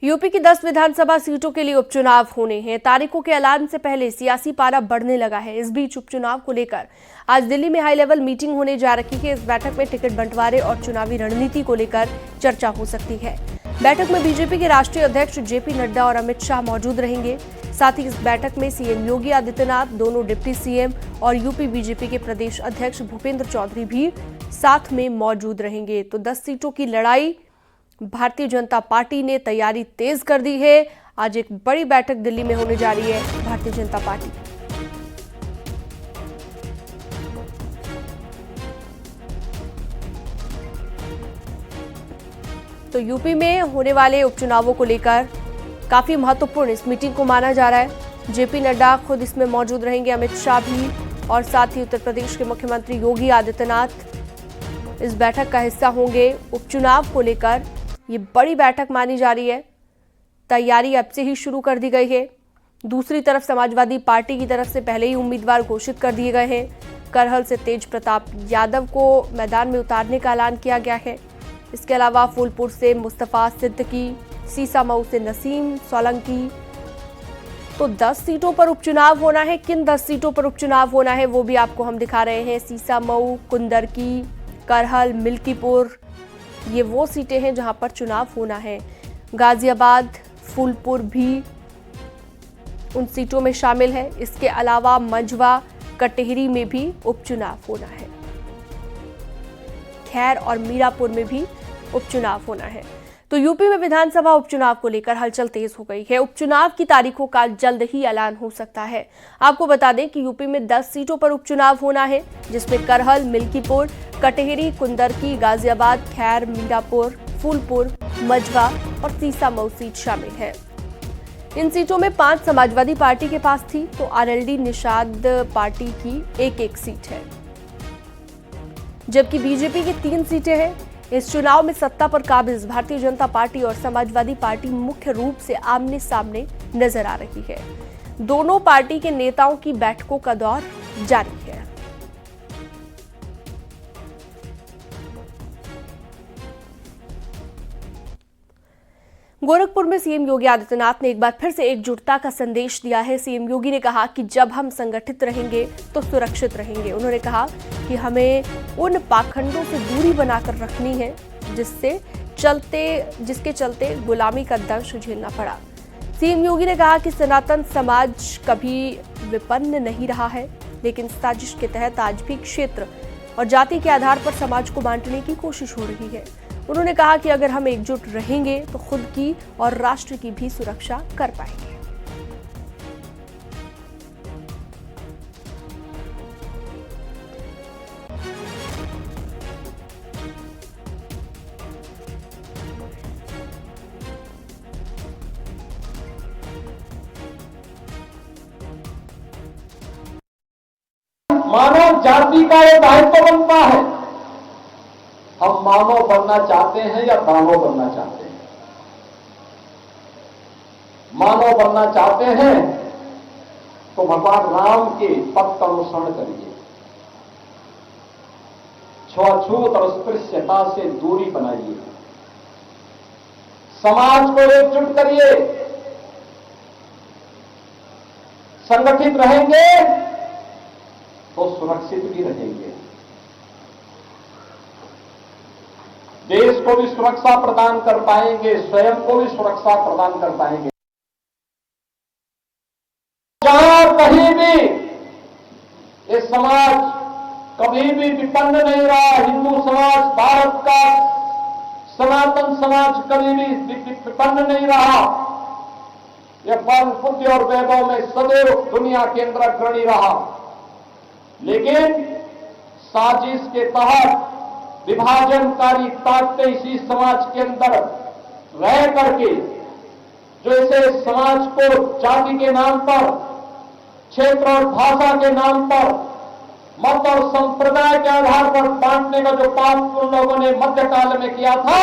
UP की 10 विधानसभा सीटों के लिए उपचुनाव होने हैं। तारीखों के ऐलान से पहले सियासी पारा बढ़ने लगा है। इस बीच उपचुनाव को लेकर आज दिल्ली में हाई लेवल मीटिंग होने जा रही है। इस बैठक में टिकट बंटवारे और चुनावी रणनीति को लेकर चर्चा हो सकती है। बैठक में बीजेपी के राष्ट्रीय अध्यक्ष जेपी नड्डा और अमित शाह मौजूद रहेंगे। साथ ही इस बैठक में सीएम योगी आदित्यनाथ, दोनों डिप्टी सीएम और यूपी बीजेपी के प्रदेश अध्यक्ष भूपेंद्र चौधरी भी साथ में मौजूद रहेंगे। तो 10 सीटों की लड़ाई, भारतीय जनता पार्टी ने तैयारी तेज कर दी है। आज एक बड़ी बैठक दिल्ली में होने जा रही है भारतीय जनता पार्टी। तो यूपी में होने वाले उपचुनावों को लेकर काफी महत्वपूर्ण इस मीटिंग को माना जा रहा है। जेपी नड्डा खुद इसमें मौजूद रहेंगे, अमित शाह भी, और साथ ही उत्तर प्रदेश के मुख्यमंत्री योगी आदित्यनाथ इस बैठक का हिस्सा होंगे। उपचुनाव को लेकर ये बड़ी बैठक मानी जा रही है। तैयारी अब से ही शुरू कर दी गई है। दूसरी तरफ समाजवादी पार्टी की तरफ से पहले ही उम्मीदवार घोषित कर दिए गए हैं। करहल से तेज प्रताप यादव को मैदान में उतारने का ऐलान किया गया है। इसके अलावा फूलपुर से मुस्तफा सिद्दीकी, सीसामऊ से नसीम सोलंकी। तो 10 सीटों पर उपचुनाव होना है। किन 10 सीटों पर उपचुनाव होना है वो भी आपको हम दिखा रहे हैं। सीसामऊ, कुंदरकी, करहल, मिल्कीपुर, ये वो सीटें हैं जहां पर चुनाव होना है। गाजियाबाद, फूलपुर भी उन सीटों में शामिल है। इसके अलावा मंझवा, कटेहरी में भी उपचुनाव होना है। खैर और मीरापुर में भी उपचुनाव होना है। तो यूपी में विधानसभा उपचुनाव को लेकर हलचल तेज हो गई है। उपचुनाव की तारीखों का जल्द ही ऐलान हो सकता है। आपको बता दें कि यूपी में 10 सीटों पर उपचुनाव होना है, जिसमें करहल, मिल्कीपुर, कटेहरी, कुंदरकी, गाजियाबाद, खैर, मीरापुर, फूलपुर, मंझवा और सीसामऊ सीट शामिल है। इन सीटों में 5 समाजवादी पार्टी के पास थी, तो आरएलडी निषाद पार्टी की एक सीट है, जबकि बीजेपी की 3 सीटें हैं। इस चुनाव में सत्ता पर काबिज भारतीय जनता पार्टी और समाजवादी पार्टी मुख्य रूप से आमने सामने नजर आ रही है। दोनों पार्टी के नेताओं की बैठकों का दौर जारी है। गोरखपुर में सीएम योगी आदित्यनाथ ने एक बार फिर से एकजुटता का संदेश दिया है। सीएम योगी ने कहा कि जब हम संगठित रहेंगे तो सुरक्षित रहेंगे। उन्होंने कहा कि हमें उन पाखंडों से दूरी बनाकर रखनी है जिसके चलते गुलामी का दंश झेलना पड़ा। सीएम योगी ने कहा कि सनातन समाज कभी विपन्न नहीं रहा है, लेकिन साजिश के तहत आज भी क्षेत्र और जाति के आधार पर समाज को बांटने की कोशिश हो रही है। उन्होंने कहा कि अगर हम एकजुट रहेंगे तो खुद की और राष्ट्र की भी सुरक्षा कर पाएंगे। मानव जाति का ये दायित्व बनता है। हम मानव बनना चाहते हैं या दानव बनना चाहते हैं? मानव बनना चाहते हैं तो भगवान राम के पथ का अनुसरण करिए। छुआछूत और अस्पृश्यता से दूरी बनाइए। समाज को एकजुट करिए। संगठित रहेंगे तो सुरक्षित भी रहेंगे। देश को भी सुरक्षा प्रदान कर पाएंगे, स्वयं को भी सुरक्षा प्रदान कर पाएंगे। जहां कहीं भी ये समाज कभी भी विपन्न नहीं रहा। हिंदू समाज, भारत का सनातन समाज कभी भी विपन्न नहीं रहा। यह बल, बुद्धि और वैभव में सदैव दुनिया के अंदर अग्रणी रहा। लेकिन साजिश के तहत विभाजनकारी ताकतें इसी समाज के अंदर रह करके जो इसे समाज को जाति के नाम पर, क्षेत्र और भाषा के नाम पर, मत और संप्रदाय के आधार पर बांटने का जो पाप उन लोगों ने मध्यकाल में किया था,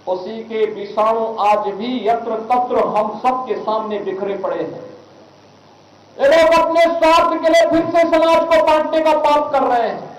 उसी के विषाणु आज भी यत्र तत्र हम सबके सामने बिखरे पड़े हैं। ये लोग अपने स्वार्थ के लिए फिर से समाज को बांटने का पाप कर रहे हैं।